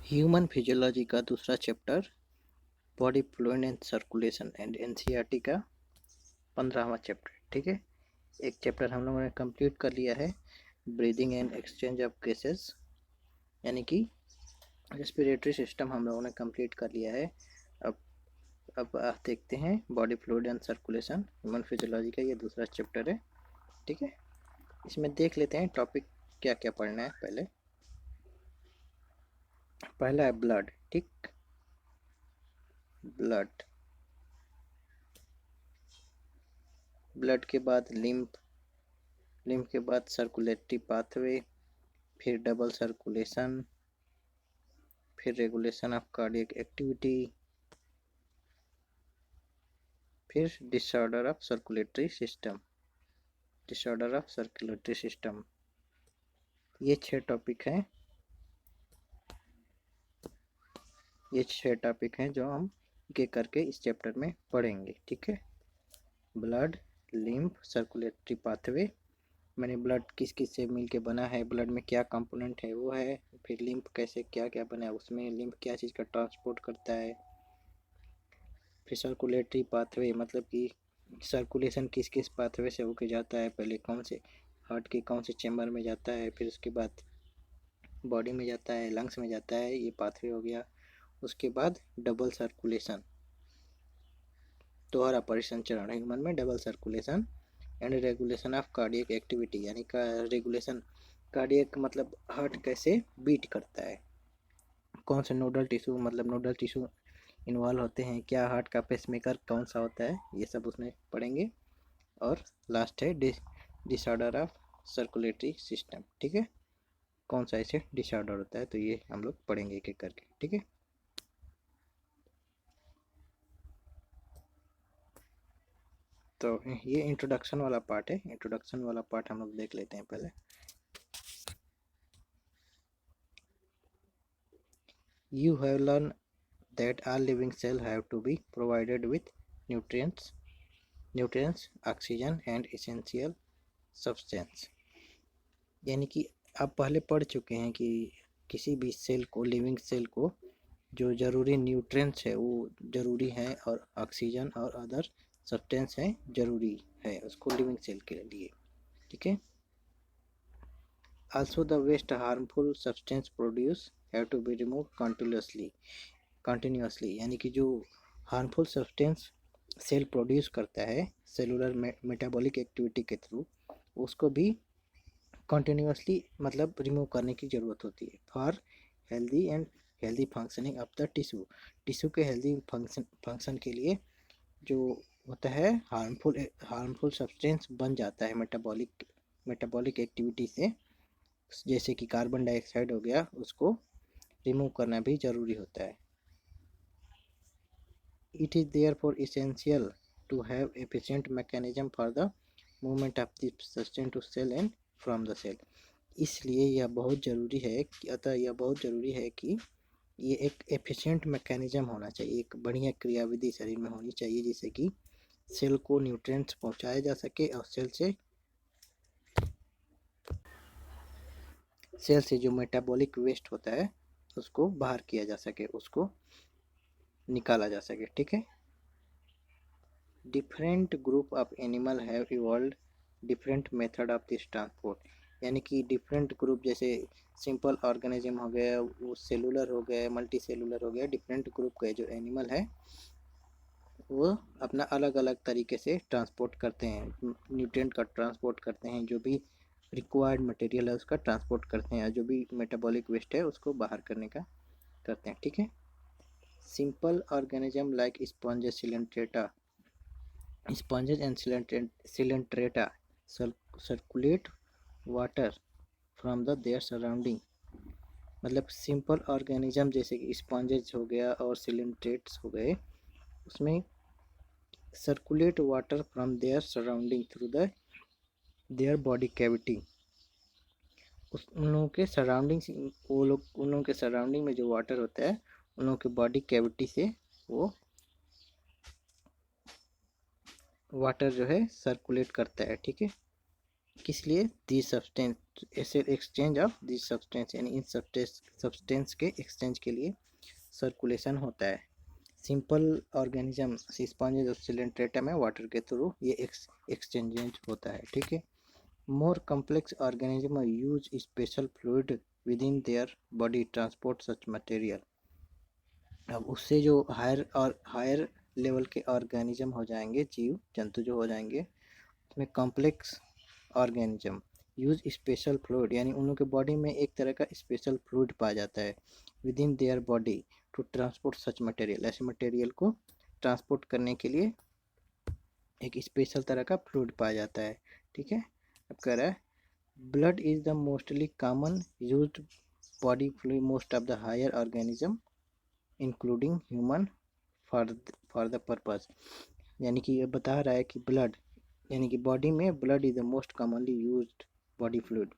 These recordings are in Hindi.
ह्यूमन फिजियोलॉजी का दूसरा chapter body fluid and circulation and NCERT का 15वां चैप्टर। ठीक है, एक चैप्टर हम लोगों ने कंप्लीट कर लिया है, breathing and exchange of gases, यानी कि रेस्पिरेटरी सिस्टम हम लोगों ने कंप्लीट कर लिया है। अब अब देखते हैं body fluid and circulation, human physiology का ये दूसरा चैप्टर है। ठीक है, इसमें देख लेते हैं टॉपिक क्या क्या पढ़ना है। पहला है ब्लड। ठीक, ब्लड, ब्लड के बाद लिम्फ, लिम्फ के बाद सर्कुलेटरी पाथवे, फिर डबल सर्कुलेशन, फिर रेगुलेशन ऑफ कार्डियक एक्टिविटी, फिर disorder of circulatory system, disorder of circulatory system. ये 6 टॉपिक हैं, ये 6 टॉपिक हैं जो हम के करके इस चैप्टर में पढ़ेंगे। ठीक है, ब्लड, लिम्फ, सर्कुलेटरी पाथवे, मैंने ब्लड किस किस से मिल के बना है, ब्लड में क्या कंपोनेंट है वो है, फिर लिम्फ कैसे क्या क्या बना है उसमें, लिम्फ क्या चीज़ का ट्रांसपोर्ट करता है, फिर सर्कुलेटरी पाथवे मतलब कि सर्कुलेशन किस किस पाथवे से होके जाता है, पहले कौन से हार्ट के कौन से चैम्बर में जाता है, फिर उसके बाद बॉडी में जाता है, लंग्स में जाता है, ये पाथवे हो गया। उसके बाद डबल सर्कुलेशन, दोहरा परिसंचरण, ह्यूमन में double circulation and regulation of cardiac activity, यानी का रेगुलेशन, कार्डियक मतलब हार्ट कैसे बीट करता है, कौन से नोडल टिश्यू मतलब नोडल टिश्यू इन्वॉल्व होते हैं, क्या हार्ट का पेसमेकर कौन सा होता है, ये सब उसमें पढ़ेंगे। और लास्ट है डिसऑर्डर ऑफ सर्कुलेटरी सिस्टम। ठीक है, कौन सा ऐसे डिसऑर्डर होता है, तो ये हम लोग पढ़ेंगे एक एक करके। ठीक है, तो ये इंट्रोडक्शन वाला पार्ट है, इंट्रोडक्शन वाला पार्ट हम लोग देख लेते हैं पहले। You have learned that all living cells have to be provided with nutrients, oxygen and essential substance। यानी कि आप पहले पढ़ चुके हैं कि किसी भी सेल को, लिविंग सेल को जो ज़रूरी न्यूट्रिएंट्स है वो ज़रूरी है, और ऑक्सीजन और अदर सब्सटेंस है ज़रूरी है उसको लिविंग सेल के लिए। ठीक है, also the waste harmful substance produce have to be removed continuously, यानी कि जो हार्मफुल सब्सटेंस सेल प्रोड्यूस करता है सेलुलर मेटाबॉलिक एक्टिविटी के थ्रू, उसको भी कंटिन्यूसली मतलब रिमूव करने की ज़रूरत होती है for healthy functioning of the tissue, tissue के हेल्दी फंक्शन के लिए जो होता है हार्मफुल सब्सटेंस बन जाता है मेटाबॉलिक एक्टिविटी से, जैसे कि कार्बन डाइऑक्साइड हो गया, उसको रिमूव करना भी ज़रूरी होता है। It is therefore essential to have efficient mechanism for the movement of the substance to cell and from the cell। इसलिए यह बहुत ज़रूरी है कि यह बहुत ज़रूरी है कि ये एक एफिशिएंट मैकेनिज्म होना चाहिए, एक बढ़िया क्रियाविधि शरीर में होनी चाहिए जिससे कि सेल को न्यूट्रिएंट्स पहुंचाया जा सके और सेल से जो मेटाबॉलिक वेस्ट होता है उसको बाहर किया जा सके, उसको निकाला जा सके। ठीक है, different group of animal have evolve different method of this transport, यानी कि डिफरेंट ग्रुप जैसे सिंपल ऑर्गेनिज्म हो गया, वो सेलुलर हो गया, मल्टी सेलुलर हो गया, डिफरेंट ग्रुप के जो एनिमल है वो अपना अलग अलग तरीके से ट्रांसपोर्ट करते हैं, न्यूट्रिएंट का ट्रांसपोर्ट करते हैं, जो भी रिक्वायर्ड मटेरियल है उसका ट्रांसपोर्ट करते हैं, जो भी मेटाबॉलिक वेस्ट है उसको बाहर करने का करते हैं। ठीक है, simple organism like sponges and coelenterata circulate water from their surrounding, मतलब सिंपल ऑर्गेनिज्म जैसे कि स्पॉन्जेज हो गया और सिलेंट्रेट्स हो गए, उसमें circulate water from their surrounding through their body cavity, उन लोगों के सराउंडिंग, उन लोगों के सराउंडिंग में जो वाटर होता है उन लोगों के बॉडी कैविटी से वो वाटर जो है सर्कुलेट करता है। ठीक है, किस लिए? दी सब्सटेंस ऐसे एक्सचेंज ऑफ दी सब्सटेंस, यानी इन सब्सटेंस के एक्सचेंज के लिए सर्कुलेशन होता है। सिंपल ऑर्गेनिज्म स्पॉन्जेस और सिलेंट्रेटम है, वाटर के थ्रू ये एक्सचेंज होता है, ठीक है। More complex organism use special fluid with in their body transport such material. अब उससे जो हायर लेवल के ऑर्गेनिज्म हो जाएंगे, जीव जंतु जो हो जाएंगे, उसमें complex organism use special fluid, यानी उन लोग के बॉडी में एक तरह का स्पेशल फ्लूइड पाया जाता है within their body to transport such material, ऐसे मटेरियल को ट्रांसपोर्ट करने के लिए एक स्पेशल तरह का फ्लूइड पाया जाता है, ठीक है। अब कह रहा है blood is the mostly common used body fluid most of the higher organism including human for the purpose, यानी कि ये बता रहा है कि ब्लड, यानी कि बॉडी में blood is the most commonly used body fluid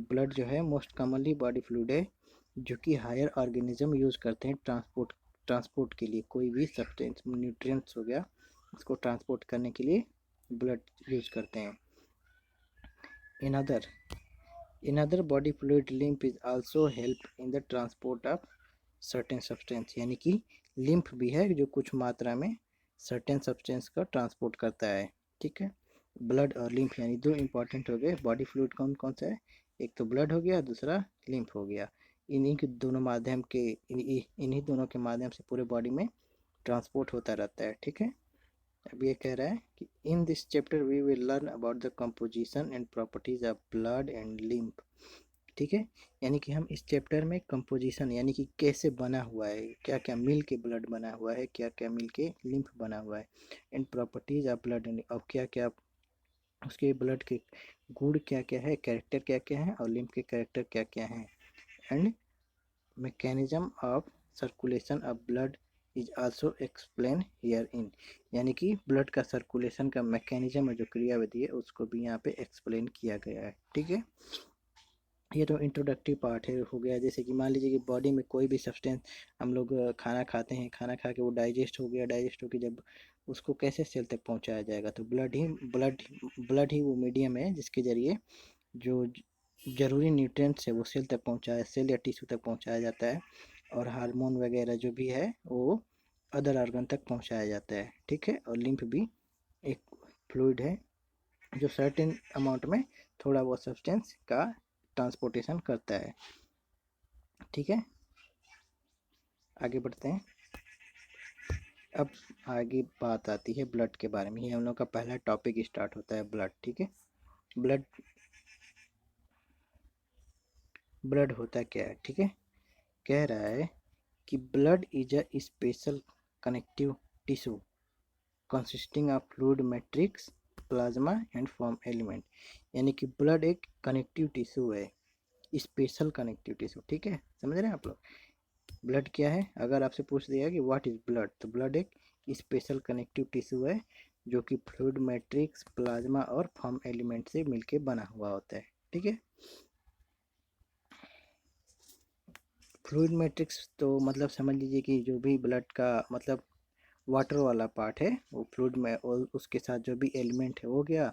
blood जो है मोस्ट कॉमनली बॉडी फ्लूइड है जो कि हायर ऑर्गेनिज्म यूज करते हैं ट्रांसपोर्ट के लिए, कोई भी सब्सटेंस न्यूट्रिएंट्स हो गया उसको ट्रांसपोर्ट करने के लिए ब्लड यूज करते हैं। In other body fluid lymph is also help in the transport of certain substance, यानी कि लिम्फ भी है जो कुछ मात्रा में सर्टेन सब्सटेंस का ट्रांसपोर्ट करता है, ठीक है। ब्लड और लिम्फ यानी दो इंपॉर्टेंट हो गए बॉडी फ्लूइड, कौन कौन सा है? एक तो ब्लड हो गया, दूसरा लिम्फ हो गया। इन्हीं के दोनों माध्यम के इन्हीं दोनों के माध्यम से पूरे बॉडी में ट्रांसपोर्ट होता रहता है, ठीक है। अब ये कह रहा है कि in this chapter we will learn about the composition and properties of blood and lymph, ठीक है। यानी कि हम इस चैप्टर में कंपोजिशन यानी कि कैसे बना हुआ है, क्या क्या मिल के ब्लड बना हुआ है, क्या क्या मिल के लिम्फ बना हुआ है, and properties of blood, and और क्या क्या उसके ब्लड के गुण क्या क्या है, कैरेक्टर क्या क्या है, और लिम्फ के कैरेक्टर क्या क्या हैं, and mechanism of circulation of blood is also explain here in, यानी कि ब्लड का सर्कुलेशन का मैकेनिज्म और जो क्रियाविधि है उसको भी यहाँ पे एक्सप्लेन किया गया है, ठीक है। ये तो इंट्रोडक्टिव पार्ट है हो गया। जैसे कि मान लीजिए कि बॉडी में कोई भी सब्सटेंस हम लोग खाना खाते हैं, खाना खा के वो डाइजेस्ट हो गया, डाइजेस्ट होकर जब उसको कैसे सेल तक पहुंचाया जाएगा, तो ब्लड ही वो मीडियम है जिसके जरिए जो जरूरी न्यूट्रिएंट्स है वो सेल तक पहुंचाया, सेल या टिश्यू तक पहुंचाया जाता है, और हार्मोन वगैरह जो भी है वो अदर ऑर्गन तक पहुंचाया जाता है, ठीक है। और लिम्फ भी एक फ्लूइड है जो सर्टेन अमाउंट में थोड़ा बहुत सब्सटेंस का ट्रांसपोर्टेशन करता है, ठीक है। आगे बढ़ते हैं। अब आगे बात आती है ब्लड के बारे में, ये हम लोग का पहला टॉपिक स्टार्ट होता है ब्लड, ठीक है। ब्लड ब्लड होता क्या है, ठीक है। कह रहा है कि blood is a special connective tissue consisting of fluid matrix plasma and form element, यानी कि ब्लड एक कनेक्टिव टिश्यू है, स्पेशल कनेक्टिव टिश्यू, ठीक है। समझ रहे हैं आप लोग? ब्लड क्या है? अगर आपसे पूछ दिया कि व्हाट इज ब्लड, तो ब्लड एक स्पेशल कनेक्टिव टिश्यू है जो कि फ्लूइड मैट्रिक्स प्लाज्मा और फॉर्म एलिमेंट से मिलके बना हुआ होता है, ठीक है। फ्लूइड मैट्रिक्स तो मतलब समझ लीजिए कि जो भी ब्लड का मतलब वाटर वाला पार्ट है वो फ्लूइड में, और उसके साथ जो भी एलिमेंट है हो गया,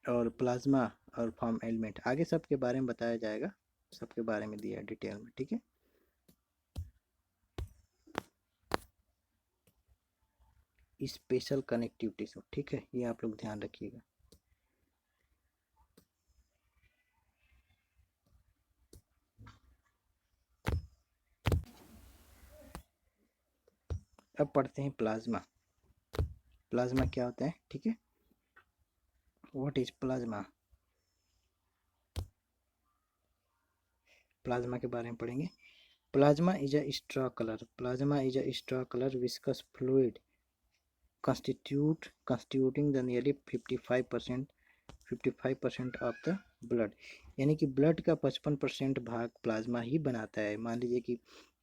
और प्लाज्मा और फॉर्म एलिमेंट, आगे सबके बारे में बताया जाएगा, सबके बारे में दिया डिटेल में, ठीक है। स्पेशल कनेक्टिव टिश्यू, ठीक है, ये आप लोग ध्यान रखिएगा। अब पढ़ते हैं प्लाज्मा। प्लाज्मा क्या होता है, ठीक है। What is plasma? प्लाज्मा के बारे में पढ़ेंगे। Plasma is a straw colour viscous fluid constituting the nearly 55% of the blood, यानी कि ब्लड का 55% भाग प्लाज्मा ही बनाता है। मान लीजिए कि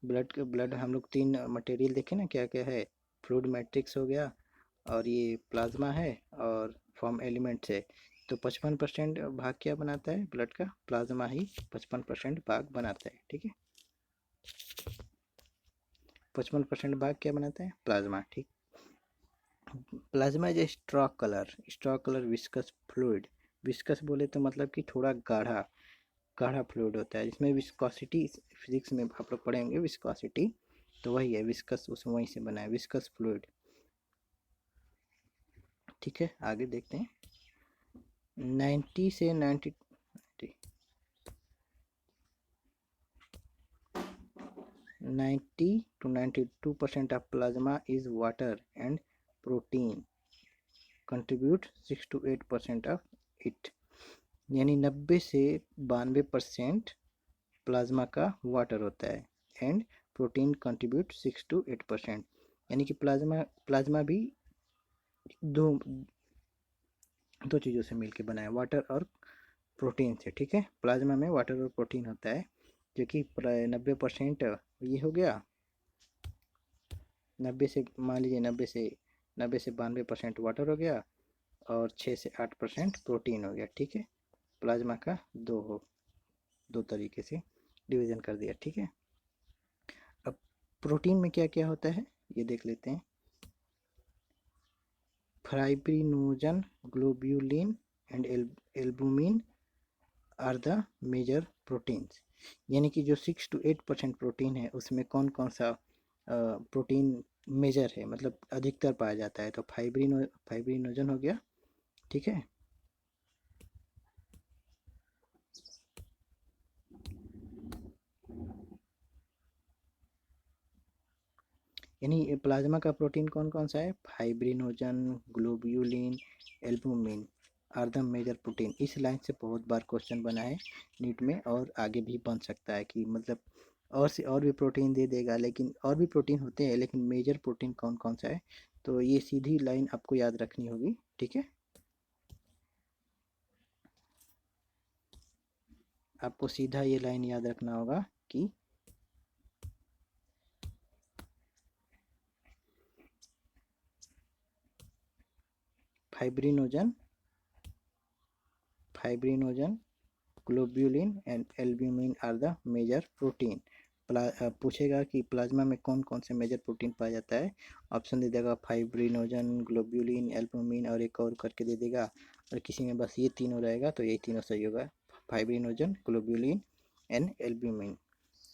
ब्लड हम लोग तीन मटेरियल देखें ना, क्या क्या है, फ्लूइड मैट्रिक्स हो गया, और ये प्लाज्मा है, और फॉर्म एलिमेंट्स है। तो 55% भाग क्या बनाता है ब्लड का? प्लाज्मा ही 55% भाग बनाता है, ठीक है। 55% भाग क्या बनाता है? प्लाज्मा, ठीक। Plasma is a straw colour viscous fluid. Viscous बोले तो मतलब कि थोड़ा गाढ़ा गाढ़ा फ्लूइड होता है, जिसमें विस्कोसिटी, फिजिक्स में आप लोग पढ़ेंगे विस्कोसिटी, तो वही है विस्कस, उस वहीं से बना है विस्कस फ्लूइड। ठीक है, आगे देखते हैं। 90 से 90 to 92% of plasma is water and protein contribute 6 to 8% of it। यानी 90 से 92% प्लाज्मा का वाटर होता है एंड प्रोटीन कंट्रीब्यूट 6 to 8%। यानी कि प्लाज्मा भी दो दो चीज़ों से मिलके बना है, वाटर और प्रोटीन से। ठीक है, प्लाज्मा में वाटर और प्रोटीन होता है, जो कि 90% ये हो गया, 90 से मान लीजिए 90 से 92% वाटर हो गया और 6 से 8% प्रोटीन हो गया। ठीक है, प्लाज्मा का दो तरीके से डिवीज़न कर दिया। ठीक है, अब प्रोटीन में क्या क्या होता है ये देख लेते हैं। Fibrinogen, globulin and albumin are the major proteins. यानी कि जो 6 to 8% प्रोटीन है उसमें कौन कौन सा प्रोटीन मेजर है, मतलब अधिकतर पाया जाता है। तो फाइब्रिनोजन हो गया। ठीक है, यानी प्लाज्मा का प्रोटीन कौन कौन सा है, fibrinogen, globulin, albumin are the major protein. इस लाइन से बहुत बार क्वेश्चन बना है नीट में, और आगे भी बन सकता है कि मतलब और से और भी प्रोटीन दे देगा, लेकिन और भी प्रोटीन होते हैं, लेकिन मेजर प्रोटीन कौन कौन सा है, तो ये सीधी लाइन आपको याद रखनी होगी। ठीक है, आपको सीधा ये लाइन याद रखना होगा कि fibrinogen globulin and albumin are the major protein. पूछेगा कि प्लाज्मा में कौन कौन से मेजर प्रोटीन पाया जाता है, ऑप्शन दे देगा फाइब्रिनोजन, ग्लोब्यूलिन, एल्ब्यूमिन और एक और करके दे देगा, और किसी में बस ये तीनों रहेगा तो ये तीनों सही होगा, फाइब्रिनोजन, ग्लोब्यूलिन एंड एल्ब्यूमिन।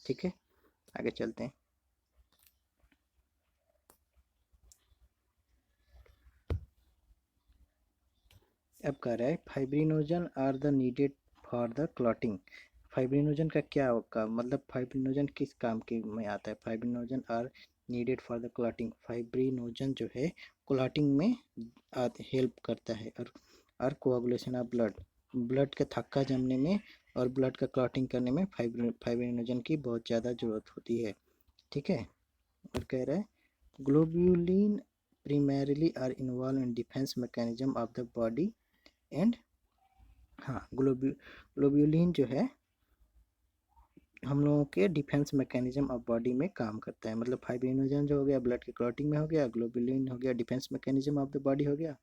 ठीक है, आगे चलते हैं। अब कह रहा है fibrinogen are the needed for the clotting. Fibrinogen का क्या होगा, मतलब फाइब्रिनोजन किस काम के में आता है। Fibrinogen are needed for the clotting. Fibrinogen जो है क्लॉटिंग में हेल्प करता है, और कोआगुलेशन ऑफ ब्लड के थक्का जमने में और ब्लड का क्लॉटिंग करने में फाइब्रिनोजन की बहुत ज़्यादा ज़रूरत होती है। ठीक है, और कह रहा है globulin primarily are involved in defense mechanism of the body and हाँ, ग्लोब्यूलिन जो है हम लोगों के डिफेंस मैकेनिज्म ऑफ बॉडी में काम करता है। मतलब फाइब्रिनोजन जो हो गया ब्लड के क्लॉटिंग में हो गया, ग्लोब्यूलिन हो गया defence mechanism of the body हो गया।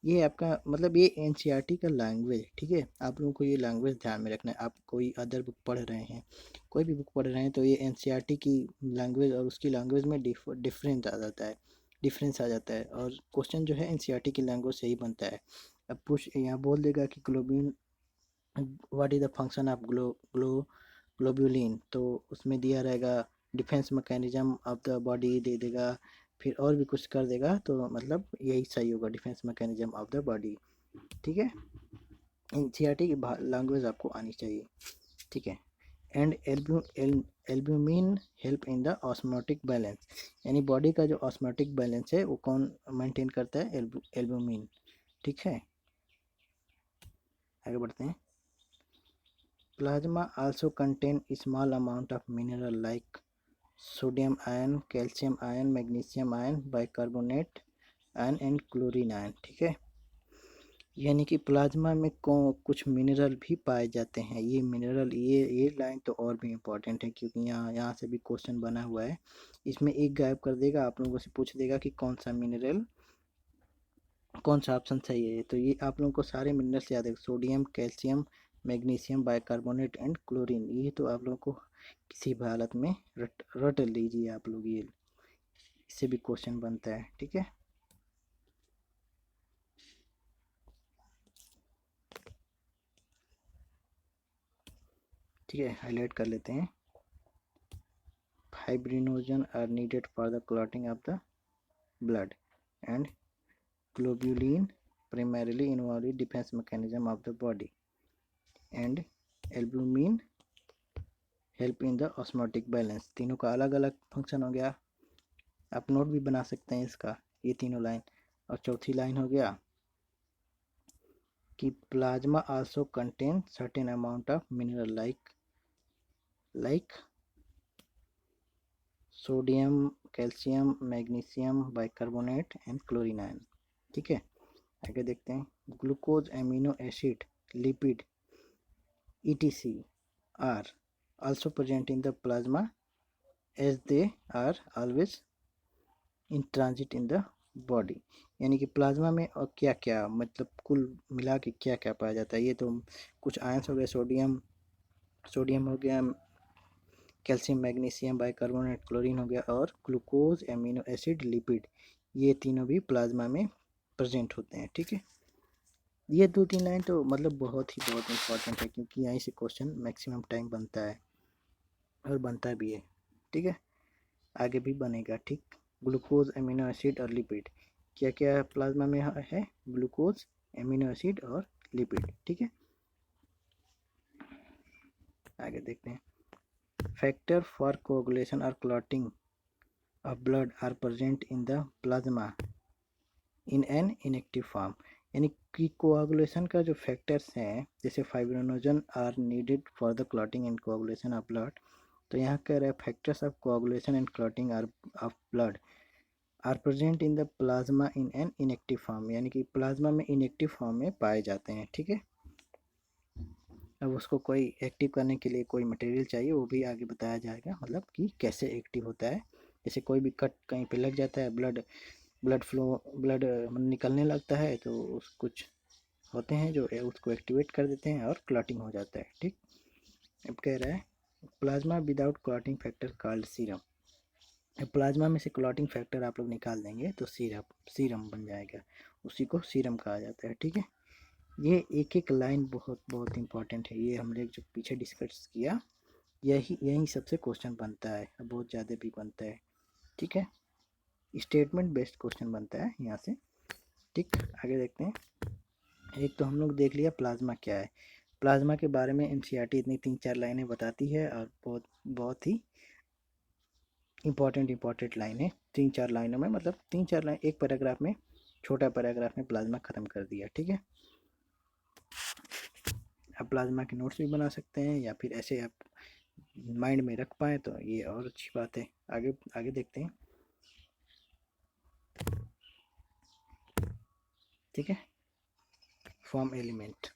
ये आपका मतलब ये एनसीईआरटी का लैंग्वेज है। ठीक है, आप लोगों को ये लैंग्वेज ध्यान में रखना है। आप कोई अदर बुक पढ़ रहे हैं, कोई भी बुक पढ़ रहे हैं, तो ये एनसीईआरटी की लैंग्वेज और उसकी लैंग्वेज में डिफरेंस आ जाता है, और क्वेश्चन जो है एनसीईआरटी की लैंग्वेज से ही बनता है। अब पूछ यहाँ बोल देगा कि globin what is the function of globulin, तो उसमें दिया रहेगा defence mechanism of the body दे देगा, फिर और भी कुछ कर देगा, तो मतलब यही सही होगा, defence mechanism of the body. ठीक है, एनसीईआरटी की लैंग्वेज आपको आनी चाहिए। ठीक है, and albumin help in the osmotic balance. यानी बॉडी का जो ऑस्मोटिक बैलेंस है वो कौन मेंटेन करता है, एल्ब्यूमिन। ठीक है, आगे बढ़ते हैं। Plasma also contain small amount of mineral like sodium ion, calcium ion, magnesium ion, bicarbonate ion and chlorine ion। ठीक है, यानी कि प्लाज्मा में कुछ मिनरल भी पाए जाते हैं। ये मिनरल ये लाइन तो और भी इम्पोर्टेंट है, क्योंकि यहाँ से भी क्वेश्चन बना हुआ है। इसमें एक गायब कर देगा, आप लोगों से पूछ देगा कि कौन सा मिनरल, कौन सा ऑप्शन सही है। तो ये आप लोगों को सारे मिनरल्स याद है, sodium, calcium, magnesium, bicarbonate and chlorine. ये तो आप लोगों को किसी भी हालत में रट लीजिए आप लोग, ये इससे भी क्वेश्चन बनता है। ठीक है, ठीक है, हाईलाइट कर लेते हैं। Fibrinogen are needed for the clotting of the blood and globulin primarily involve defense mechanism of the body and albumin help in the osmotic balance। तीनों का अलग अलग फंक्शन हो गया, आप नोट भी बना सकते हैं इसका, ये तीनों लाइन। और चौथी लाइन हो गया कि plasma also contain certain amount of mineral like sodium, calcium, magnesium, bicarbonate and chlorine ion. ठीक है, आगे देखते हैं। Glucose, amino acid, lipid etc are also present in the plasma as they are always in transit in the body। यानी कि प्लाज्मा में और क्या क्या, मतलब कुल मिला के क्या क्या पाया जाता है। ये तो कुछ आयंस हो गए, सोडियम हो गया, कैल्शियम, मैग्नीशियम, बाइकार्बोनेट, क्लोरीन हो गया, और ग्लूकोज, एमिनो एसिड, लिपिड, ये तीनों भी प्लाज्मा में प्रेजेंट होते हैं। ठीक है, ये 2-3 लाइन तो मतलब बहुत इंपॉर्टेंट है, क्योंकि यहीं से क्वेश्चन मैक्सिमम टाइम बनता है और बनता भी है। ठीक है, आगे भी बनेगा। ठीक, ग्लूकोज, एमिनो एसिड और लिपिड, क्या क्या प्लाज्मा में है? ग्लूकोज, एमिनो एसिड और लिपिड। ठीक है, आगे देखते हैं। फैक्टर फॉर कोagulation और clotting of blood are present in the plasma in an inactive form. यानी कि कोagulation का जो फैक्टर्स हैं, जैसे fibrinogen are needed for the clotting and coagulation of blood, तो यहाँ कह रहा है factors of coagulation and clotting of blood are present in the plasma in an inactive form. यानी कि प्लाज्मा में इनएक्टिव फॉर्म में पाए जाते हैं। ठीक है, अब उसको कोई एक्टिव करने के लिए कोई मटेरियल चाहिए, वो भी आगे बताया जाएगा, मतलब कि कैसे एक्टिव होता है। जैसे कोई भी कट कहीं पे लग जाता है, ब्लड निकलने लगता है, तो उस कुछ होते हैं जो उसको एक्टिवेट कर देते हैं और क्लॉटिंग हो जाता है। ठीक, अब कह रहा है plasma without clotting factor called serum. Plasma में से क्लॉटिंग फैक्टर आप लोग निकाल देंगे तो सीरम बन जाएगा, उसी को सीरम कहा जाता है। ठीक है, ये एक एक लाइन बहुत इंपॉर्टेंट है। ये हमने जो पीछे डिस्कस किया, यही सबसे क्वेश्चन बनता है, बहुत ज़्यादा भी बनता है। ठीक है, स्टेटमेंट बेस्ड क्वेश्चन बनता है यहाँ से। ठीक, आगे देखते हैं। एक तो हम लोग देख लिया प्लाज्मा क्या है। प्लाज्मा के बारे में एनसीईआरटी इतनी 3-4 लाइनें बताती है, और बहुत ही इंपॉर्टेंट लाइन है। 3-4 लाइनों में, मतलब 3-4 लाइन एक पैराग्राफ में, छोटा पैराग्राफ में प्लाज्मा ख़त्म कर दिया। ठीक है, आप प्लाज्मा के नोट्स भी बना सकते हैं, या फिर ऐसे आप माइंड में रख पाएँ तो ये और अच्छी बात है। आगे देखते हैं। ठीक है, फॉर्म एलिमेंट,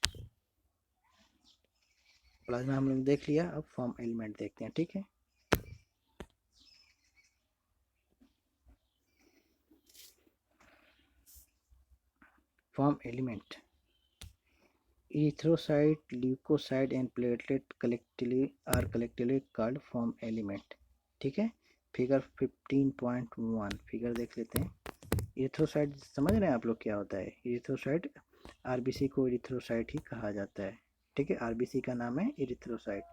प्लाज्मा हम लोग देख लिया, अब फॉर्म एलिमेंट देखते हैं। ठीक है, form element, erythrocyte, leukocyte and platelet collectively called form element। ठीक है, फिगर 15.1 फिगर देख लेते हैं। इरिथ्रोसाइट समझ रहे हैं आप लोग क्या होता है? इरिथ्रोसाइट, आरबीसी को इरिथ्रोसाइट ही कहा जाता है। ठीक है, आरबीसी का नाम है erythrocyte.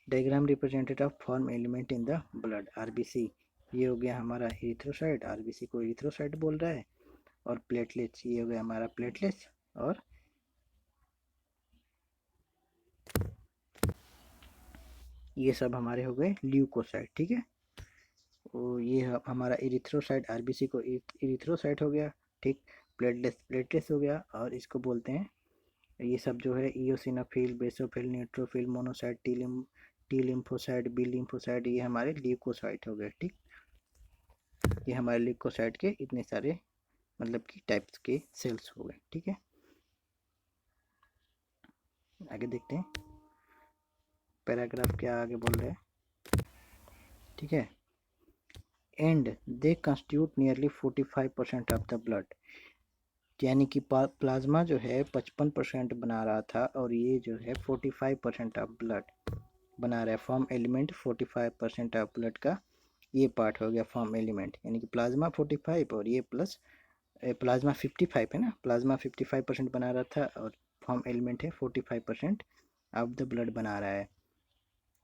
Diagram representative of form element in the blood, RBC, ये हो गया हमारा इरिथ्रोसाइट, आरबीसी को इरिथ्रोसाइट बोल रहा है। और प्लेटलेट्स, ये हो गया हमारा प्लेटलेट्स, और ये सब हमारे हो गए ल्यूकोसाइट। ठीक है, वो ये हमारा इरिथ्रोसाइट, आरबीसी को इरिथ्रोसाइट हो गया। ठीक, प्लेटलेट्स हो गया, और इसको बोलते हैं, ये सब जो है eosinophil, basophil, neutrophil, monocyte, T lymphocyte, B lymphocyte, ये हमारे ल्यूकोसाइट हो गए। ठीक, ये हमारे ल्यूकोसाइट के इतने सारे मतलब कि टाइप्स के सेल्स हो गए। ठीक है, आगे देखते हैं पैराग्राफ क्या आगे बोल रहे हैं। ठीक है, and they constitute nearly 45% of the blood. यानी कि प्लाज्मा जो है 55% बना रहा था, और ये जो है 45% ऑफ ब्लड बना रहा है। फॉर्म एलिमेंट 45% ऑफ ब्लड का ये पार्ट हो गया फॉर्म एलिमेंट, यानी कि प्लाज्मा 45 और ये प्लस प्लाज्मा 55 है ना, प्लाज्मा 55% बना रहा था और फॉर्म एलिमेंट है 45% ऑफ द ब्लड बना रहा है।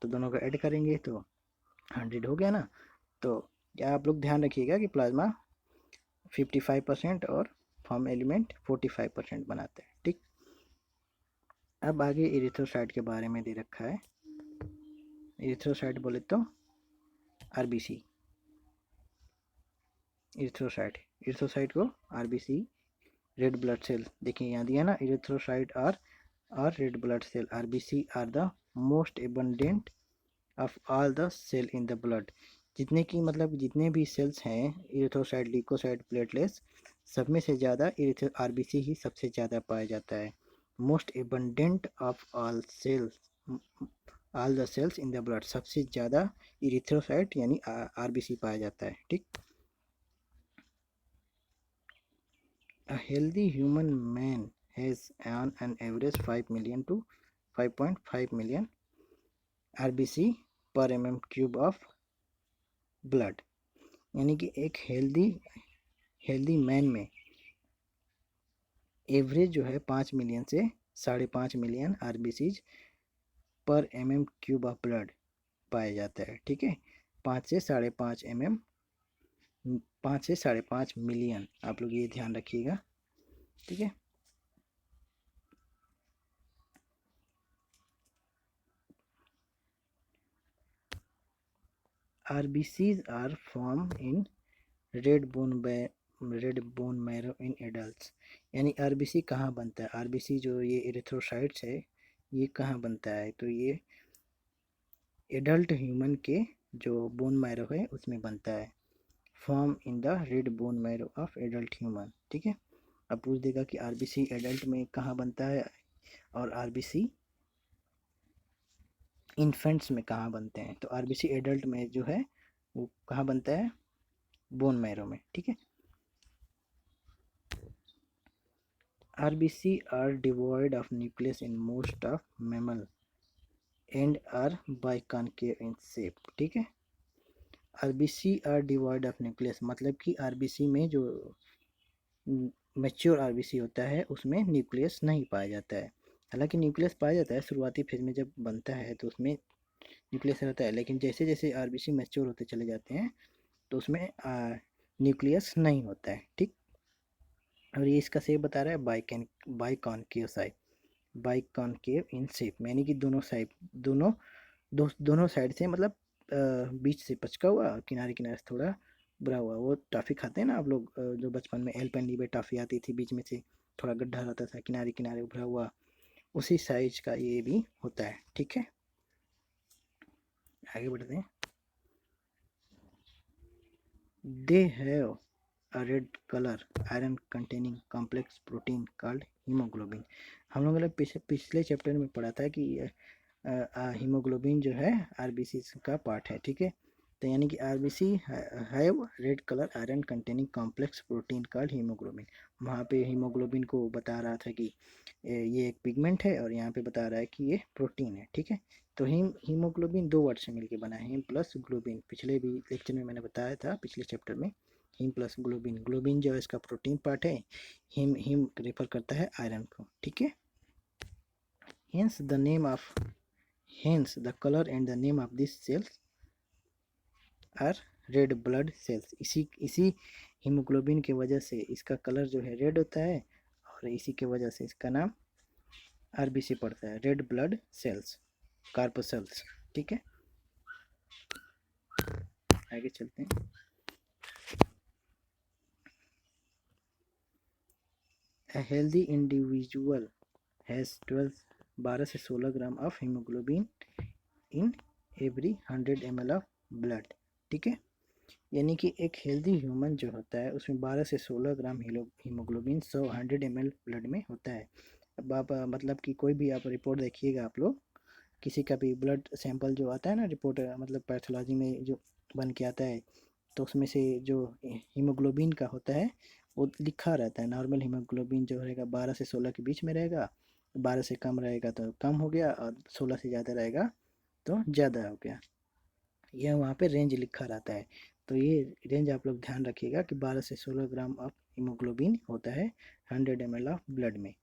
तो दोनों को ऐड करेंगे तो 100 हो गया ना। तो क्या आप लोग ध्यान रखिएगा कि प्लाज्मा 55% और फॉर्म एलिमेंट 45% बनाते हैं, ठीक। अब आगे इरिथ्रोसाइट के बारे में दे रखा है। इरिथ्रोसाइट बोले तो आरबीसी, इरिथ्रोसाइट को आरबीसी रेड ब्लड सेल, देखिए यहाँ दिया ना, erythrocyte are red blood cell, RBC are the most abundant of all the cell in the blood. जितने की मतलब जितने भी सेल्स हैं, इरिथ्रोसाइट, ल्यूकोसाइट, प्लेटलेट्स, सब में से ज़्यादा आरबीसी ही सबसे ज़्यादा पाया जाता है। Most abundant of all the cells in the blood, सबसे ज़्यादा इरिथ्रोसाइट यानी आरबीसी पाया जाता है, ठीक। A healthy human man has on an average 5 million to 5.5 million RBC per mm³ of blood। यानी कि एक हेल्दी मैन में एवरेज जो है 5 मिलियन से 5.5 मिलियन RBCs पर mm³ ऑफ ब्लड पाया जाता है, ठीक है। 5 से 5.5 मिलियन, आप लोग ये ध्यान रखिएगा, ठीक है। RBCs are formed in red bone marrow in adults. यानी आरबीसी कहाँ बनता है, आरबीसी जो ये इरिथ्रोसाइट्स है ये कहाँ बनता है, तो ये एडल्ट ह्यूमन के जो बोन मैरो है उसमें बनता है। Form in the red bone marrow of adult human, ठीक है। अब पूछ देगा कि आरबीसी एडल्ट में कहाँ बनता है और आरबीसी इन्फेंट्स में कहाँ बनते हैं, तो आरबीसी एडल्ट में जो है वो कहाँ बनता है, बोन मैरो में, ठीक है। RBC are devoid of nucleus in most of mammal and are biconcave in shape, ठीक है। RBC are devoid of nucleus मतलब कि RBC में जो मैच्योर RBC होता है उसमें न्यूक्लियस नहीं पाया जाता है। हालांकि न्यूक्लियस पाया जाता है शुरुआती फेज में, जब बनता है तो उसमें न्यूक्लियस रहता है, लेकिन जैसे जैसे RBC मैच्योर होते चले जाते हैं तो उसमें न्यूक्लियस नहीं होता है, ठीक। और ये इसका शेप बता रहा है biconcave side, biconcave in shape, यानी कि दोनों साइड दोनों साइड से मतलब बीच से पचका हुआ, किनारे किनारे से थोड़ा भरा हुआ। वो टॉफ़ी खाते हैं ना आप लोग, जो बचपन में एल्पेनलीबे टॉफ़ी आती थी, बीच में से थोड़ा गड्ढा रहता था, किनारे किनारे भरा हुआ, उसी साइज का ये भी होता है, ठीक है। आगे बढ़ते हैं। They have a red color iron containing complex protein called hemoglobin। हम लोग पिछले चैप्टर में पढ़ा था कि हीमोग्लोबिन जो है आरबीसी का पार्ट है, ठीक है। तो यानी कि RBC have read colour iron containing complex protein called haemoglobin. वहाँ पे हीमोग्लोबिन को बता रहा था कि ये एक पिगमेंट है और यहाँ पे बता रहा है कि ये प्रोटीन है, ठीक है। तो हीमोग्लोबिन दो वर्ड से मिलकर बना है, हीम प्लस ग्लोबिन। पिछले भी लेक्चर में मैंने बताया था, पिछले चैप्टर में, हीम प्लस ग्लोबिन। ग्लोबिन जो है इसका प्रोटीन पार्ट है, हीम रेफर करता है आयरन को, ठीक है। Hence the color and the name of these cells are red blood cells। इसी हीमोग्लोबिन की वजह से इसका कलर जो है रेड होता है और इसी की वजह से इसका नाम आरबीसी पड़ता है, रेड ब्लड सेल्स, कार्पोसेल्स, ठीक है। आगे चलते हैं। A healthy individual has 12 से 16 gram of haemoglobin in every 100 ml of blood, ठीक है। यानी कि एक हेल्दी ह्यूमन जो होता है उसमें 12 से 16 ग्राम हीमोग्लोबिन 100 ml ब्लड में होता है। अब आप मतलब कि कोई भी आप रिपोर्ट देखिएगा, आप लोग किसी का भी ब्लड सैंपल जो आता है ना, रिपोर्ट मतलब पैथोलॉजी में जो बन के आता है, तो उसमें से जो हीमोग्लोबिन का होता है वो लिखा रहता है। नॉर्मल हीमोग्लोबिन जो रहेगा 12 से 16 के बीच में रहेगा, 12 से कम रहेगा तो कम हो गया, और 16 से ज़्यादा रहेगा तो ज़्यादा हो गया। यह वहाँ पे रेंज लिखा रहता है। तो ये रेंज आप लोग ध्यान रखिएगा कि 12 से 16 ग्राम ऑफ हीमोग्लोबिन होता है 100 ml ऑफ ब्लड में।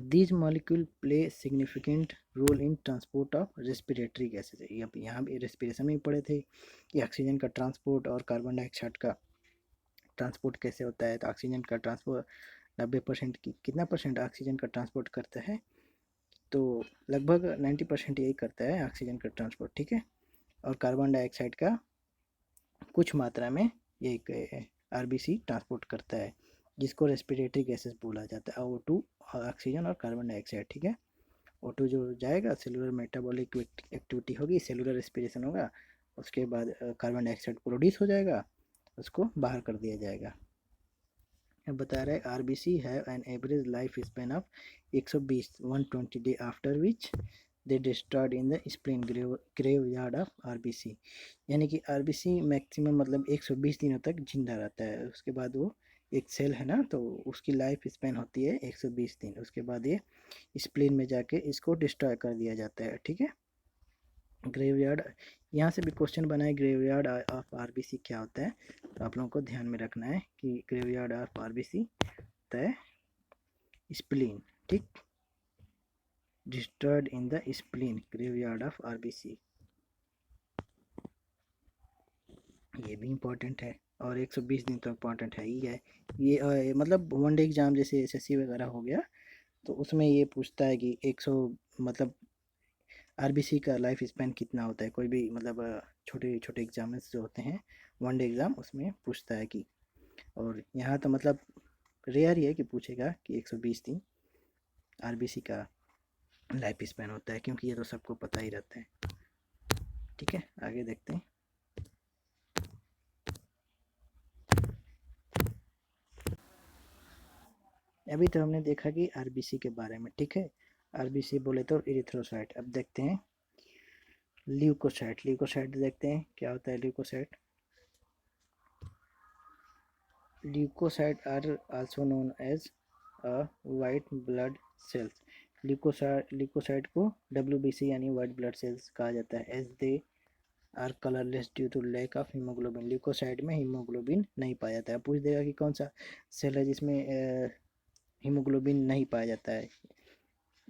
These molecule play significant role in transport of respiratory gases। अब यहाँ भी रेस्पिरेशन में पढ़े थे कि ऑक्सीजन का ट्रांसपोर्ट और कार्बन डाइऑक्साइड का ट्रांसपोर्ट कैसे होता है। तो ऑक्सीजन का ट्रांसपोर्ट 90% की कितना परसेंट ऑक्सीजन का ट्रांसपोर्ट करता है, तो लगभग 90% यही करता है ऑक्सीजन का ट्रांसपोर्ट, ठीक है। और कार्बन डाइऑक्साइड का कुछ मात्रा में ये आरबीसी ट्रांसपोर्ट करता है, जिसको रेस्पिरेटरी गैसेस बोला जाता है। O2 ऑक्सीजन और कार्बन डाइऑक्साइड, ठीक है। O2 जो जाएगा सेलुलर मेटाबॉलिक एक्टिविटी होगी, सेलुलर रेस्पिरेशन होगा, उसके बाद कार्बन डाइऑक्साइड प्रोड्यूस हो जाएगा, उसको बाहर कर दिया जाएगा। अब बता रहा है RBC have an average life span of 120 120 day after which they destroyed in the spleen graveyard of RBC. यानी कि आरबीसी मैक्सिमम मतलब 120 दिनों तक जिंदा रहता है। उसके बाद वो एक सेल है ना, तो उसकी लाइफ स्पेन होती है 120 दिन। उसके बाद ये स्प्लीन में जाके इसको डिस्ट्रॉय कर दिया जाता है, ठीक है। ग्रेवयार्ड, यहाँ से भी क्वेश्चन बना है ग्रेवयार्ड ऑफ आरबीसी क्या होता है, तो आप लोगों को ध्यान में रखना है कि ग्रेवयार्ड ऑफ आरबीसी होता है स्प्लीन, ठीक। Destroyed in the spleen graveyard of RBC, ये भी इम्पोर्टेंट है। और 120 दिन तो इम्पोर्टेंट है ही है ये। मतलब वनडे एग्जाम जैसे एसएससी वगैरह हो गया, तो उसमें ये पूछता है कि 100 मतलब आरबीसी का लाइफ स्पैन कितना होता है। कोई भी मतलब छोटे छोटे एग्जाम्स जो होते हैं वनडे एग्ज़ाम, उसमें पूछता है कि। और यहाँ तो मतलब रेयर ही है कि पूछेगा कि 120 दिन आरबीसी का लाइफ स्पैन होता है, क्योंकि ये तो सबको पता ही रहता है, ठीक है। आगे देखते हैं। अभी तो हमने देखा कि आरबीसी के बारे में, ठीक है। आरबीसी बोले तो इरिथ्रोसाइट। अब देखते हैं ल्यूकोसाइट। ल्यूकोसाइट देखते हैं क्या होता है leukocyte. Leukocytes are also known as white blood cells। Leukocyte को WBC यानी वाइट ब्लड सेल्स कहा जाता है। As they are colourless due to lack of haemoglobin. Leukocyte में हीमोग्लोबिन नहीं पाया जाता है। पूछ देगा कि कौन सा सेल है जिसमें हीमोग्लोबिन नहीं पाया जाता है।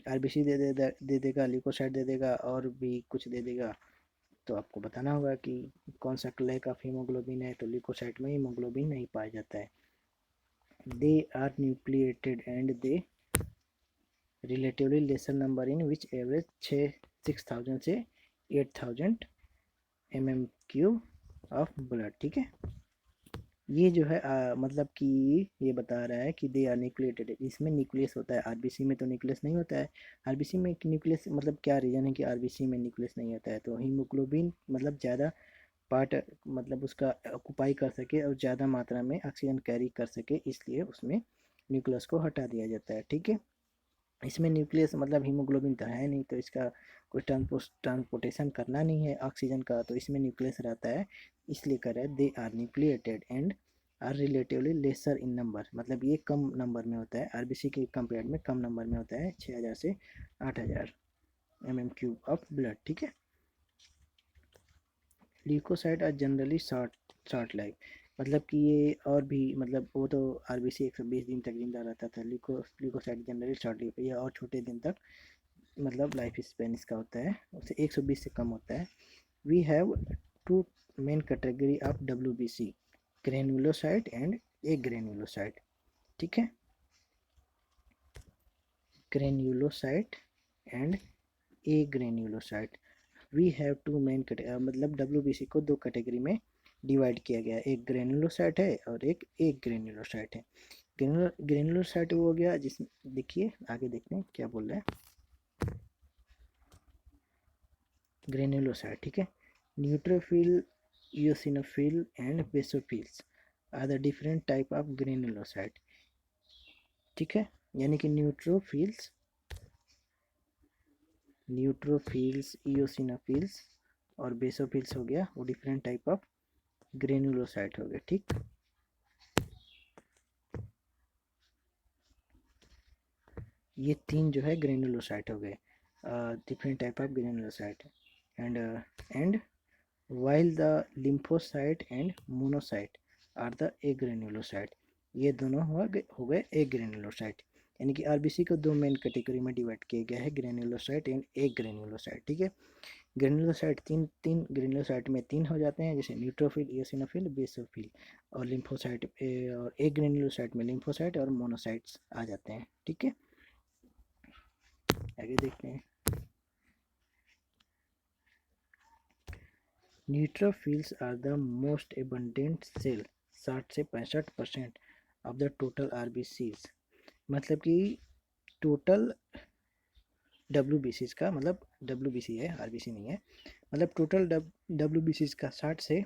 आरबीसी दे देगा, ल्यूकोसाइट दे देगा, और भी कुछ दे देगा। तो आपको बताना होगा कि कौन सा लैक ऑफ हीमोग्लोबिन है। तो ल्यूकोसाइट में हीमोग्लोबिन नहीं पाया जाता है। They are nucleated and they relatively lesser number in which average 6000 से 8000 mm³ ऑफ ब्लड, ठीक है। ये जो है मतलब कि ये बता रहा है कि दे आर न्यूक्लिएटेड, इसमें न्यूक्लियस होता है। आरबीसी में तो न्यूक्लियस नहीं होता है। आरबीसी में न्यूक्लियस मतलब क्या रीजन है कि आरबीसी में न्यूक्लियस नहीं होता है, तो हीमोग्लोबिन मतलब ज़्यादा पार्ट मतलब उसका ऑक्यूपाई कर सके और ज़्यादा मात्रा में ऑक्सीजन कैरी कर सके, इसलिए उसमें न्यूक्लियस को हटा दिया जाता है, ठीक है। इसमें न्यूक्लियस मतलब हीमोग्लोबिन तो है नहीं, तो इसका कोई ट्रांसपोर्टेशन करना नहीं है ऑक्सीजन का, तो इसमें न्यूक्लियस रहता है, इसलिए कह रहे हैं they are nucleated and are relatively lesser in number. मतलब ये कम नंबर में होता है, आरबीसी के कंपेयर में कम नंबर में होता है, 6000 से 8000 mm³ ऑफ ब्लड, ठीक है। Leukocyte are generally short life, मतलब कि ये और भी मतलब वो तो आरबीसी 120 दिन तक जिंदा रहता था। ल्यूकोसाइट जनरली शॉर्ट लाइफ, ये और छोटे दिन तक मतलब लाइफ स्पेन इसका होता है, उससे 120 से कम होता है। We have two main category of WBC, granulocyte and agranulocyte, ठीक है। Granulocyte and agranulocyte. We have two main मतलब WBC को दो कैटेगरी में डिवाइड किया गया है, एक ग्रेनुलोसाइट है और एक ग्रेनुलोसाइट है। ग्रेनुलोसाइट वो हो गया जिसमें देखिए आगे देखते हैं क्या बोल रहा है। ग्रेनुलोसाइट, ठीक है। Neutrophil, eosinophil and basophils are the different type of granulocyte, ठीक है। यानी कि न्यूट्रोफिल्स eosinophils और बेसोफिल्स हो गया वो डिफरेंट टाइप ऑफ ग्रेनुलोसाइट हो गए, ठीक। ये तीन जो है ग्रेनुलोसाइट हो गए, different type of granulocyte. And while the lymphocyte and monocyte are the agranulocyte। ये दोनों हो गए एग्रेनुलोसाइट। यानी कि आरबीसी को दो मेन कैटेगरी में डिवाइड किया गया है, ग्रेनुलोसाइट एंड एग्रेनुलोसाइट। ठीक है, ग्रेनुलोसाइट तीन तीन ग्रेनुलोसाइट में तीन हो जाते हैं, जैसे न्यूट्रोफिल, इयोसिनोफिल, बेसोफिल। और लिम्फोसाइट और एक ग्रेनुलोसाइट में लिम्फोसाइट और मोनोसाइट्स आ जाते हैं। ठीक है, आगे देखते हैं। Neutrophils are the most abundant cell, 60 से 65% ऑफ द टोटल आरबीसीज। मतलब कि टोटल डब्ल्यूबीसीज का, मतलब डब्ल्यूबीसी है, आरबीसी नहीं है, मतलब टोटल डब्ल्यूबीसीज का 60 से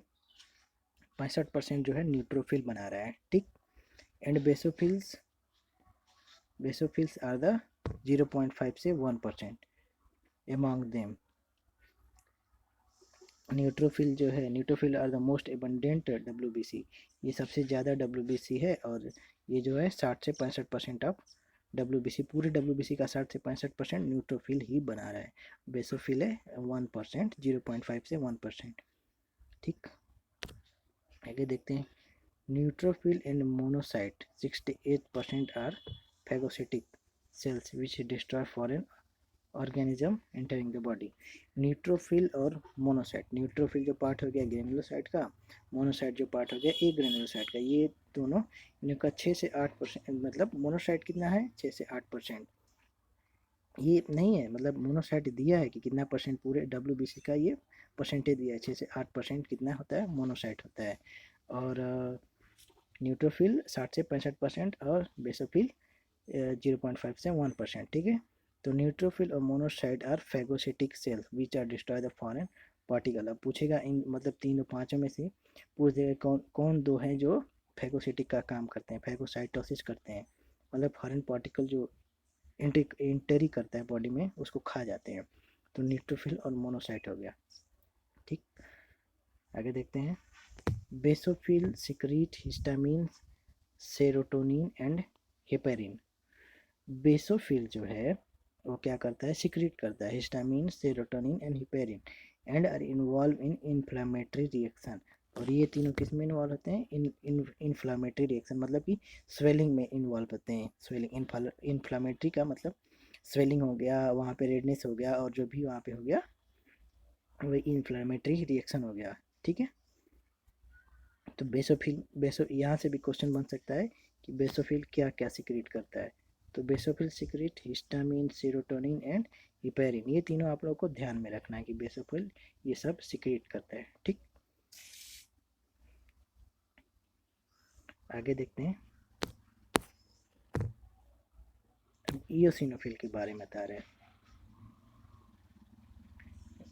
65% जो है न्यूट्रोफिल बना रहा है। ठीक, एंड बेसोफिल्स आर द 0.5 से 1% एमॉन्ग देम। न्यूट्रोफिल जो है, neutrophil are the most abundant WBC, ये सबसे ज़्यादा डब्ल्यूबीसी है। और ये जो है 60 से 65% ऑफ डब्ल्यूबीसी, पूरे डब्ल्यूबीसी का 60 से 65% न्यूट्रोफिल ही बना रहा है। बेसोफिल है 1%, 0.5 से 1%। ठीक, आगे देखते हैं। Neutrophil and monocyte 68% are phagocytic cells which destroy foreign organism entering the body। Neutrophil और मोनोसाइट, न्यूट्रोफिल जो पार्ट हो गया ग्रेनुलोसाइट का, मोनोसाइट जो पार्ट हो गया ए ग्रेनुलोसाइट का, ये दोनों इनका 6 से 8%, मतलब मोनोसाइट कितना है 6 से 8%। ये नहीं है, मतलब मोनोसाइट दिया है कि कितना परसेंट पूरे डब्ल्यूबीसी का, ये परसेंटेज दिया है 6 से 8% कितना होता है, मोनोसाइट होता है। और न्यूट्रोफिल 60 से 65% और बेसोफिल 0.5 से 1%। ठीक है, तो न्यूट्रोफिल और monocyte are phagocytic cells which are destroy the foreign particle. अब पूछेगा इन मतलब तीनों पांचों में से पूछ देगा कौन कौन दो हैं जो फैगोसिटिक का काम करते हैं, फैगोसाइटोसिस करते हैं, मतलब फॉरेन पार्टिकल जो एंटरी करता है बॉडी में उसको खा जाते हैं। तो न्यूट्रोफिल और मोनोसाइट हो गया। ठीक, आगे देखते हैं। Basophil secrete histamine, serotonin and heparin. Basophil जो है वो क्या करता है, सिक्रीट करता है histamine, serotonin and heparin, and are involve in inflammatory reaction. और ये तीनों किस में इन्वॉल्व होते हैं, इन इन्फ्लामेटरी रिएक्शन, मतलब कि स्वेलिंग में इन्वॉल्व होते हैं। स्वेलिंग, इन्फ्लामेटरी का मतलब स्वेलिंग हो गया, वहाँ पे रेडनेस हो गया, और जो भी वहाँ पे हो गया वही इन्फ्लामेटरी रिएक्शन हो गया। ठीक है, तो बेसो यहाँ से भी क्वेश्चन बन सकता है कि बेसोफिल क्या क्या सिक्रीट करता है। तो basophil secrete histamine, serotonin and heparin, ये तीनों आप लोगों को ध्यान में रखना है कि बेसोफिल ये सब सिक्रीट करता है। ठीक, आगे देखते हैं। इयोसिनोफिल के बारे में बता रहे हैं।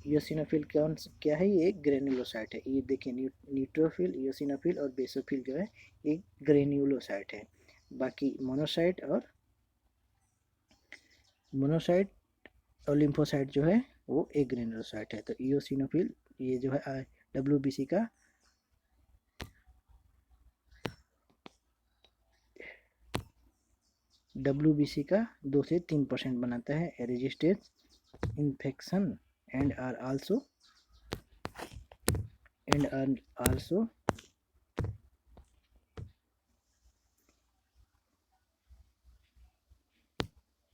इयोसिनोफिल क्या है, ये एक ग्रेनुलोसाइट है। ये देखिए, न्यूट्रोफिल, इयोसिनोफिल और बेसोफिल जो है एक ग्रेन्युलोसाइट है। बाकी मोनोसाइट और लिम्फोसाइट जो है वो एक ग्रेनुलोसाइट है। तो इयोसिनोफिल ये जो है डब्ल्यूबीसी का WBC का 2 से 3% बनाता है। Resistance infection and are also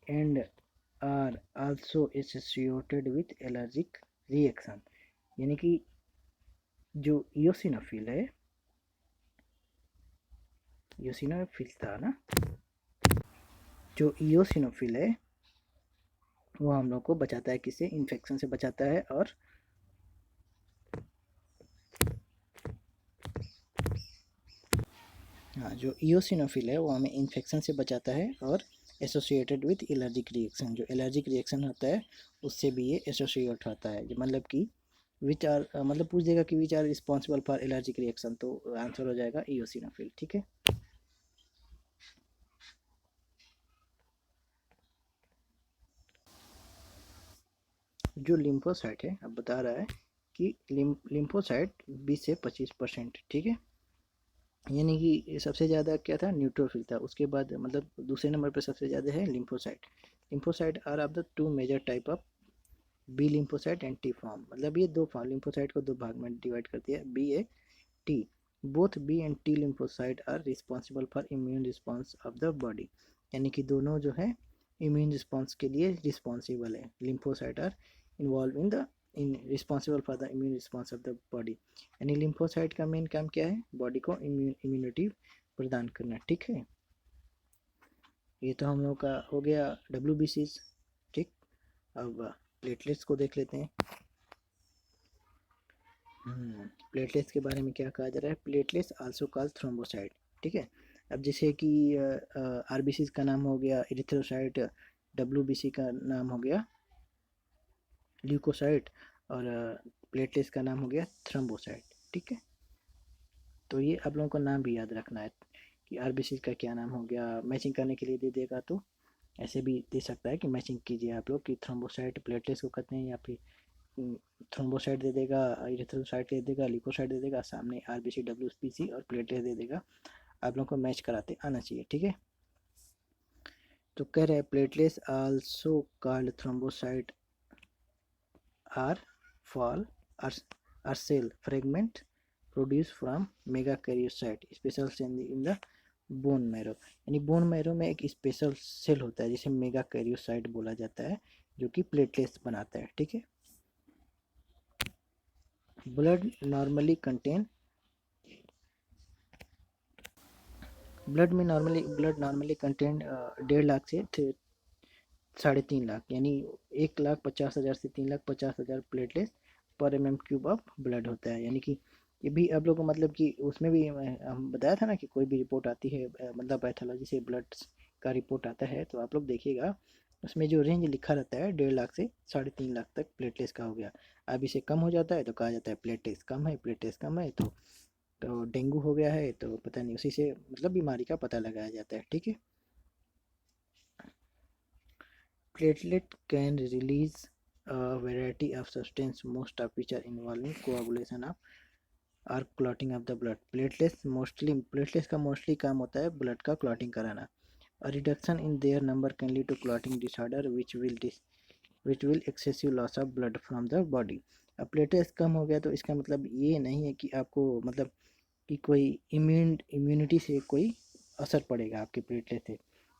and are also associated with allergic reaction। यानी कि जो इयोसिनोफिल था ना, जो इयोसिनोफिल है वो हम लोग को बचाता है, किससे, इन्फेक्शन से बचाता है। और हाँ, जो इयोसिनोफिल है वो हमें इन्फेक्शन से बचाता है और एसोसिएटेड विथ एलर्जिक रिएक्शन, जो एलर्जिक रिएक्शन होता है उससे भी ये एसोसिएट होता है। जो मतलब कि विच आर, मतलब पूछ देगा कि which are responsible for allergic reaction, तो आंसर हो जाएगा इयोसिनोफिल। ठीक है, जो लिम्फोसाइट है अब बता रहा है कि लिम्फोसाइट 20 से 25%। ठीक है, यानी कि सबसे ज़्यादा क्या था, न्यूट्रोफिल था, उसके बाद मतलब दूसरे नंबर पर सबसे ज़्यादा है lymphocyte. Lymphocyte are of the two major type of B lymphocyte and T form, मतलब ये दो फॉर्म लिम्फोसाइट को दो भाग में डिवाइड करती है, बी ए T. Both B and T lymphocyte are responsible for immune response of the body, यानी कि दोनों जो है इम्यून रिस्पॉन्स के लिए रिस्पॉन्सिबल है। Lymphocyte are involve in the in responsible for the immune response of the body, यानी लिम्फोसाइट का मेन काम क्या है, बॉडी को इम्यूनिटी प्रदान करना। ठीक है, ये तो हम लोग का हो गया WBC। ठीक, अब प्लेटलेट्स को देख लेते हैं। प्लेटलेट्स के बारे में क्या कहा जा रहा है, प्लेटलेट्स आल्सो कॉल्ड थ्रोम्बोसाइट। ठीक है, अब जैसे कि RBC का नाम हो गया एरिथ्रोसाइट, WBC का नाम हो गया ल्यूकोसाइट, और प्लेटलेट्स का नाम हो गया थ्रोम्बोसाइट। ठीक है, तो ये आप लोगों को नाम भी याद रखना है कि RBC का क्या नाम हो गया। मैचिंग करने के लिए दे देगा तो ऐसे भी दे सकता है कि मैचिंग कीजिए आप लोग कि थ्रोम्बोसाइट प्लेटलेट्स को कहते हैं, या फिर थ्रोम्बोसाइट दे देगा, इरिथ्रोसाइट दे देगा, ल्यूकोसाइट दे देगा, सामने RBC WBC और प्लेटलेट दे देगा। आप लोग को मैच कराते आना चाहिए। ठीक है, तो कह रहे हैं platelets also called thrombocyte are fall are cell fragment produce from megakaryocyte special in the bone marrow, यानी बोन मैरो में एक स्पेशल सेल होता है जिसे मेगाकैरियोसाइट बोला जाता है, जो कि प्लेटलेट्स बनाता है। ठीक है, blood normally contain blood normally contain 1.5 lakh से 3.5 लाख, यानी 1,50,000 से 3,50,000 प्लेटलेट्स पर MM³ ऑफ ब्लड होता है। यानी कि ये भी आप लोग को मतलब कि उसमें भी हम बताया था ना कि कोई भी रिपोर्ट आती है मतलब पैथोलॉजी से ब्लड का रिपोर्ट आता है, तो आप लोग देखिएगा उसमें जो रेंज लिखा रहता है 1.5 लाख से 3.5 लाख तक प्लेटलेट्स का हो गया। अब इसे कम हो जाता है तो कहा जाता है प्लेटलेट्स कम है, प्लेटलेट्स कम है तो डेंगू हो गया है, तो पता नहीं, उसी से मतलब बीमारी का पता लगाया जाता है। ठीक है, platelet can release a variety of substance, most of which are involving coagulation of or clotting of the blood. Platelets का मोस्टली काम होता है ब्लड का क्लॉटिंग कराना। A reduction in their number can lead to clotting disorder which will excessive loss of blood from the body। अब प्लेटलेट्स कम हो गया तो इसका मतलब ये नहीं है कि आपको मतलब कि कोई इम्यूनिटी से कोई असर पड़ेगा आपके प्लेटलेट से।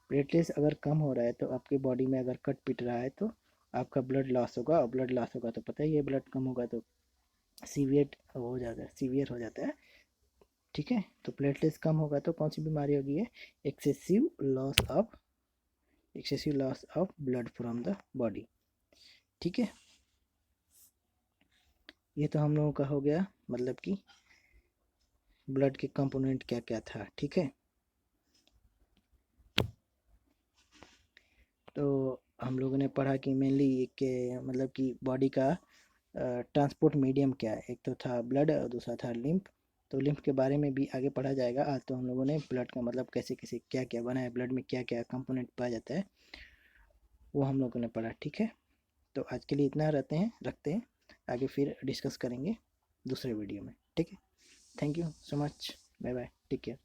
प्लेटलेट्स अगर कम हो रहा है तो आपके बॉडी में अगर कट पिट रहा है तो आपका ब्लड लॉस होगा, और ब्लड लॉस होगा तो पता ही है ब्लड कम होगा तो सीवियर हो जाता है। ठीक है, तो प्लेटलेट्स कम होगा तो कौन सी बीमारी होगी, है excessive loss of blood from the body. ठीक है, ये तो हम लोगों का हो गया मतलब कि ब्लड के कंपोनेंट क्या क्या था। ठीक है, तो हम लोगों ने पढ़ा कि मेनली के मतलब कि बॉडी का ट्रांसपोर्ट मीडियम क्या है, एक तो था ब्लड और दूसरा था लिम्फ। तो लिम्फ के बारे में भी आगे पढ़ा जाएगा। आज तो हम लोगों ने ब्लड का मतलब कैसे कैसे क्या क्या बना है, ब्लड में क्या क्या कंपोनेंट पाया जाता है, वो हम लोगों ने पढ़ा। ठीक है, तो आज के लिए इतना रखते हैं, आगे फिर डिस्कस करेंगे दूसरे वीडियो में। ठीक है, thank you so much, bye bye, take care.